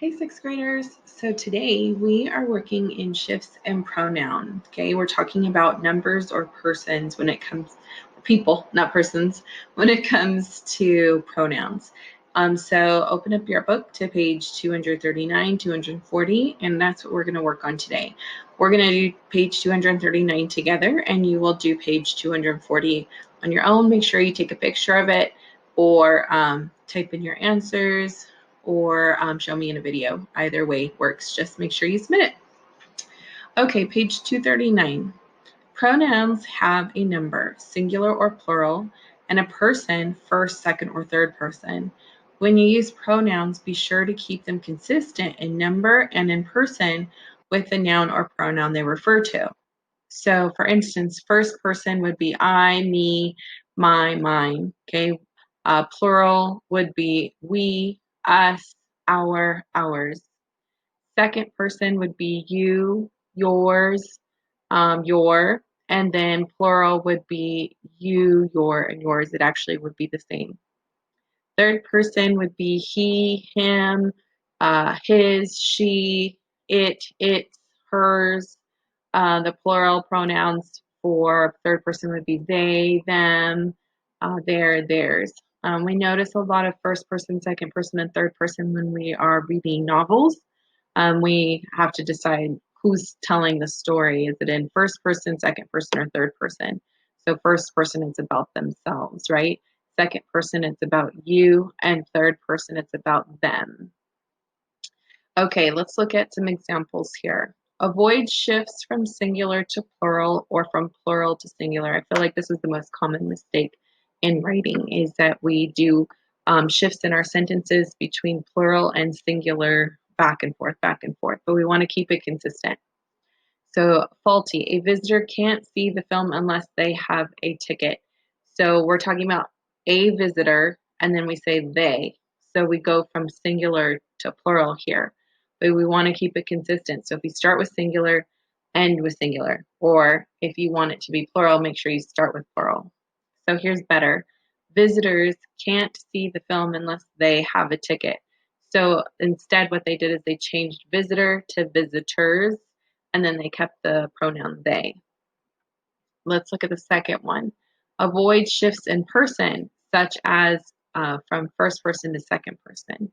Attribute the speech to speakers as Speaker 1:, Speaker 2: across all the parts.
Speaker 1: Hey, sixth graders. So today we are working in shifts and pronoun. Okay, we're talking about numbers or persons when it comes, people, not persons, when it comes to pronouns. So open up your book to page 239, 240, and that's what we're going to work on today. We're going to do page 239 together, and you will do page 240 on your own. Make sure you take a picture of it or type in your answers or show me in a video. Either way works. Just make sure you submit it. Okay, page 239. Pronouns have a number, singular or plural, and a person, first, second, or third person. When you use pronouns, be sure to keep them consistent in number and in person with the noun or pronoun they refer to. So, for instance, first person would be I, me, my, mine. Okay, plural would be we, us, our, ours. Second person would be you, yours, your, and then plural would be you, your, and yours. It actually would be the same. Third person would be he, him, his, she, it, its, hers. The plural pronouns for third person would be they, them, their, theirs. We notice a lot of first person, second person, and third person when we are reading novels. We have to decide who's telling the story. Is it in first person, second person, or third person? So first person, it's about themselves, right? Second person, it's about you, and third person, it's about them. Okay, let's look at some examples here. Avoid shifts from singular to plural or from plural to singular. I feel like this is the most common mistake in writing, is that we do shifts in our sentences between plural and singular back and forth, but we want to keep it consistent. So faulty, a visitor can't see the film unless they have a ticket. So we're talking about a visitor, and then we say they. So we go from singular to plural here, but we want to keep it consistent. So if you start with singular, end with singular, or if you want it to be plural, make sure you start with plural. So here's better. Visitors can't see the film unless they have a ticket. So instead, what they did is they changed visitor to visitors, and then they kept the pronoun they. Let's look at the second one. Avoid shifts in person, such as from first person to second person.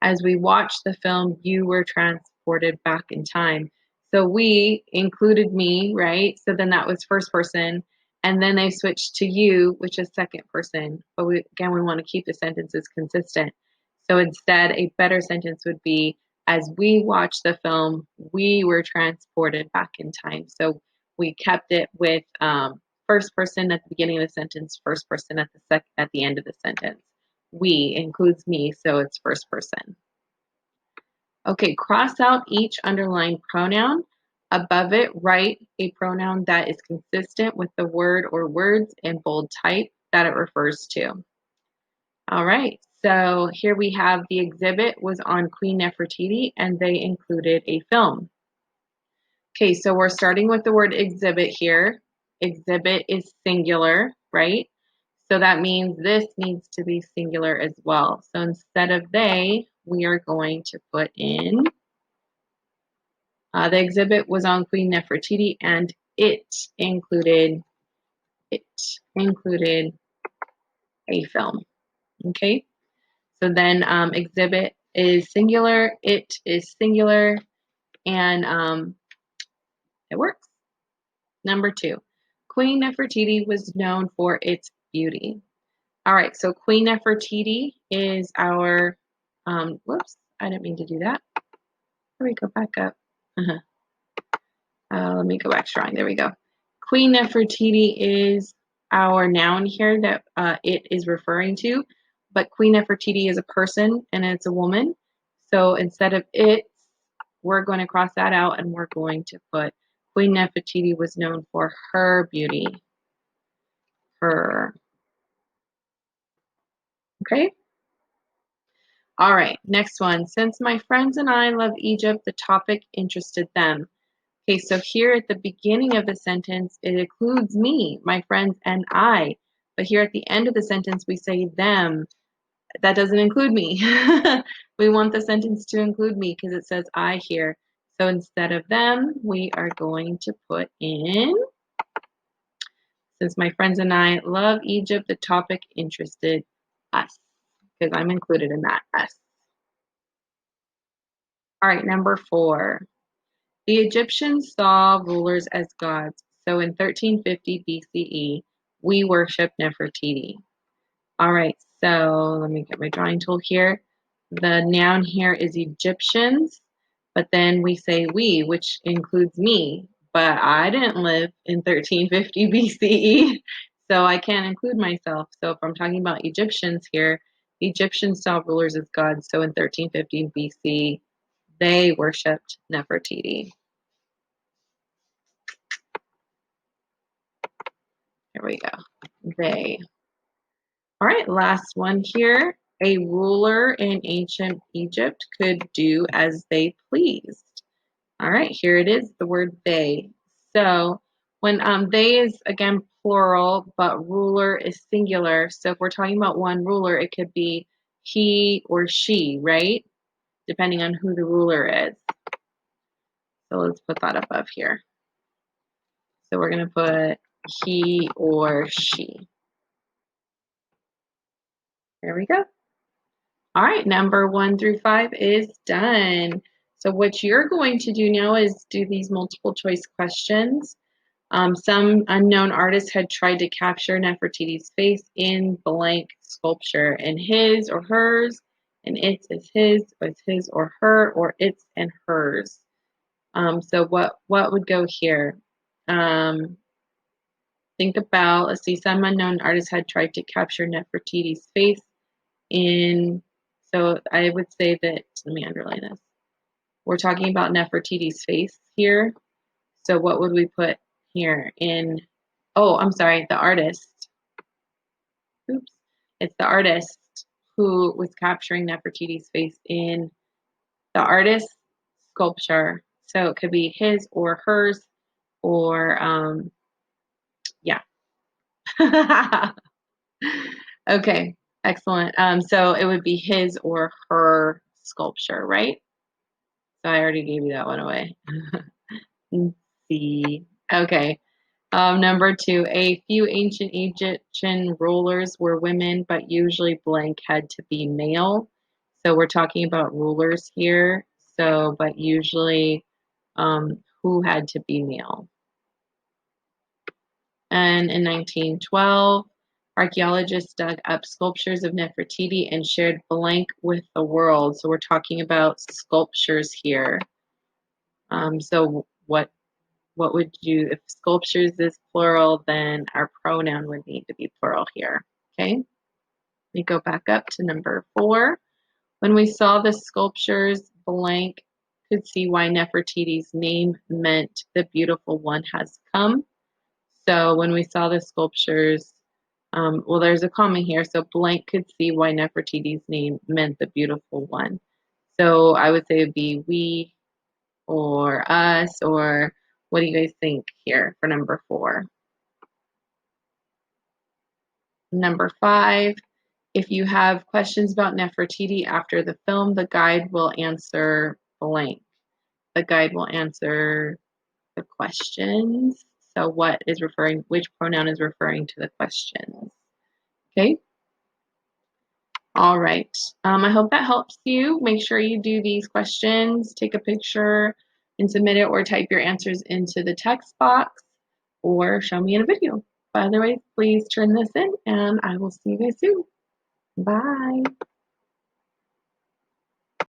Speaker 1: As we watched the film, you were transported back in time. So we included me, right? So then that was first person. And then they switched to you, which is second person. But we want to keep the sentences consistent. So instead, a better sentence would be, as we watched the film, we were transported back in time. So we kept it with first person at the beginning of the sentence, first person at the end of the sentence. We includes me, so it's first person. Okay, cross out each underlined pronoun. Above it, write a pronoun that is consistent with the word or words in bold type that it refers to. All right, so here we have the exhibit was on Queen Nefertiti, and they included a film. Okay, so we're starting with the word exhibit here. Exhibit is singular, right? So that means this needs to be singular as well. So instead of they, we are going to put in the exhibit was on Queen Nefertiti, and it included a film. Okay, so then exhibit is singular, it is singular, and it works. Number 2, Queen Nefertiti was known for its beauty. All right, so Queen Nefertiti is our, whoops, I didn't mean to do that. Let me go back up. Let me go back strong. There we go. Queen Nefertiti is our noun here that it is referring to, but Queen Nefertiti is a person and it's a woman. So instead of it, we're going to cross that out and we're going to put Queen Nefertiti was known for her beauty. Her. Okay? All right, next one. Since my friends and I love Egypt, the topic interested them. Okay, so here at the beginning of the sentence, it includes me, my friends, and I. But here at the end of the sentence, we say them. that doesn't include me. We want the sentence to include me because it says I here. So instead of them, we are going to put in, since my friends and I love Egypt, the topic interested us because I'm included in that, us. All right, number 4. The Egyptians saw rulers as gods. So in 1350 BCE, we worship Nefertiti. All right, so let me get my drawing tool here. The noun here is Egyptians, but then we say we, which includes me. But I didn't live in 1350 BCE, so I can't include myself. So if I'm talking about Egyptians here, the Egyptians saw rulers as gods. So in 1350 BC, they worshipped Nefertiti. Here we go. They. All right, last one here. A ruler in ancient Egypt could do as they pleased. All right, here it is, the word they. So when they is, again, plural, but ruler is singular. So if we're talking about one ruler, it could be he or she, right? Depending on who the ruler is. So let's put that above here. So we're going to put he or she. There we go. All right, number 1 through 5 is done. So what you're going to do now is do these multiple choice questions. Some unknown artist had tried to capture Nefertiti's face in blank sculpture, and his or hers, and its is his or her, or its and hers. So what would go here? Think about, let's see, some unknown artist had tried to capture Nefertiti's face in, so I would say that, let me underline this. We're talking about Nefertiti's face here. So what would we put here in, oh, I'm sorry, the artist. Oops. It's the artist who was capturing Nefertiti's face in the artist's sculpture. So it could be his or hers, or, yeah. Okay, excellent. So it would be his or her sculpture, right? So I already gave you that one away. C. Okay. Number 2, a few ancient Egyptian rulers were women, but usually blank had to be male. So we're talking about rulers here. So, but usually who had to be male. And in 1912, archaeologists dug up sculptures of Nefertiti and shared blank with the world. So we're talking about sculptures here. So what would you, if sculptures is plural, then our pronoun would need to be plural here. Okay, let me go back up to number 4. When we saw the sculptures, blank could see why Nefertiti's name meant the beautiful one has come. So when we saw the sculptures, well, there's a comma here, so blank could see why Nefertiti's name meant the beautiful one. So I would say it would be we or us, or what do you guys think here for number 4? Number 5, if you have questions about Nefertiti after the film, the guide will answer blank. The guide will answer the questions. So what is referring, which pronoun is referring to the questions? Okay. All right. I hope that helps you. Make sure you do these questions, take a picture and submit it, or type your answers into the text box, or show me in a video. But otherwise, please turn this in and I will see you guys soon. Bye.